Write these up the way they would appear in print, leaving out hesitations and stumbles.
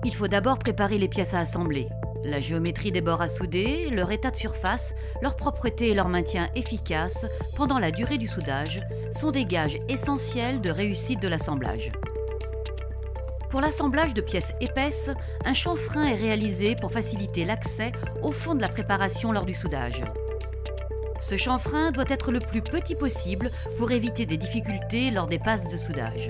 Il faut d'abord préparer les pièces à assembler. La géométrie des bords à souder, leur état de surface, leur propreté et leur maintien efficace pendant la durée du soudage sont des gages essentiels de réussite de l'assemblage. Pour l'assemblage de pièces épaisses, un chanfrein est réalisé pour faciliter l'accès au fond de la préparation lors du soudage. Ce chanfrein doit être le plus petit possible pour éviter des difficultés lors des passes de soudage.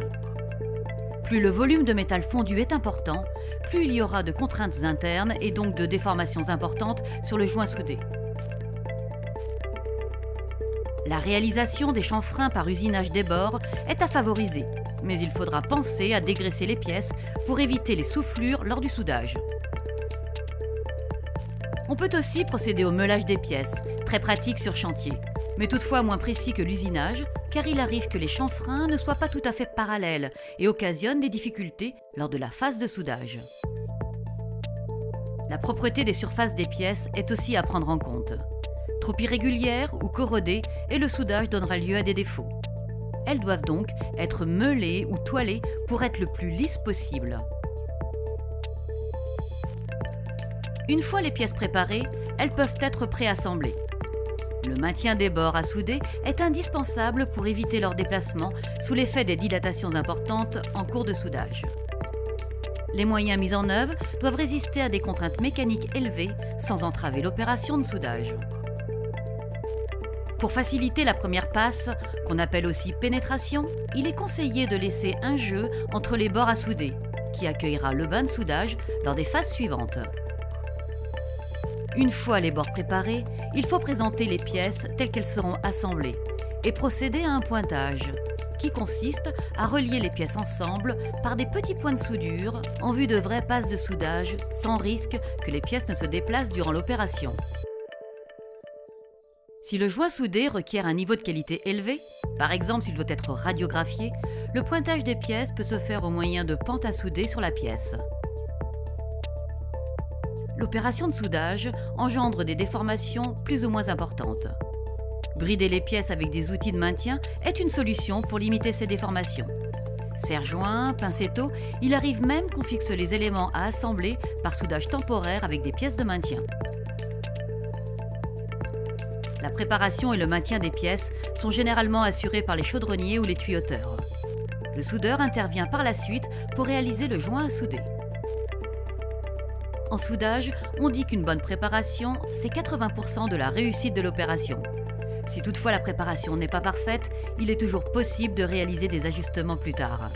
Plus le volume de métal fondu est important, plus il y aura de contraintes internes et donc de déformations importantes sur le joint soudé. La réalisation des chanfreins par usinage des bords est à favoriser, mais il faudra penser à dégraisser les pièces pour éviter les soufflures lors du soudage. On peut aussi procéder au meulage des pièces, très pratique sur chantier, mais toutefois moins précis que l'usinage, car il arrive que les chanfreins ne soient pas tout à fait parallèles et occasionnent des difficultés lors de la phase de soudage. La propreté des surfaces des pièces est aussi à prendre en compte. Trop irrégulières ou corrodées, et le soudage donnera lieu à des défauts. Elles doivent donc être meulées ou toilées pour être le plus lisse possible. Une fois les pièces préparées, elles peuvent être préassemblées. Le maintien des bords à souder est indispensable pour éviter leur déplacement sous l'effet des dilatations importantes en cours de soudage. Les moyens mis en œuvre doivent résister à des contraintes mécaniques élevées sans entraver l'opération de soudage. Pour faciliter la première passe, qu'on appelle aussi pénétration, il est conseillé de laisser un jeu entre les bords à souder, qui accueillera le bain de soudage lors des phases suivantes. Une fois les bords préparés, il faut présenter les pièces telles qu'elles seront assemblées et procéder à un pointage, qui consiste à relier les pièces ensemble par des petits points de soudure en vue de vraies passes de soudage, sans risque que les pièces ne se déplacent durant l'opération. Si le joint soudé requiert un niveau de qualité élevé, par exemple s'il doit être radiographié, le pointage des pièces peut se faire au moyen de pentes à souder sur la pièce. L'opération de soudage engendre des déformations plus ou moins importantes. Brider les pièces avec des outils de maintien est une solution pour limiter ces déformations. Serre-joint, pincetto, il arrive même qu'on fixe les éléments à assembler par soudage temporaire avec des pièces de maintien. La préparation et le maintien des pièces sont généralement assurés par les chaudronniers ou les tuyauteurs. Le soudeur intervient par la suite pour réaliser le joint à souder. En soudage, on dit qu'une bonne préparation, c'est 80% de la réussite de l'opération. Si toutefois la préparation n'est pas parfaite, il est toujours possible de réaliser des ajustements plus tard.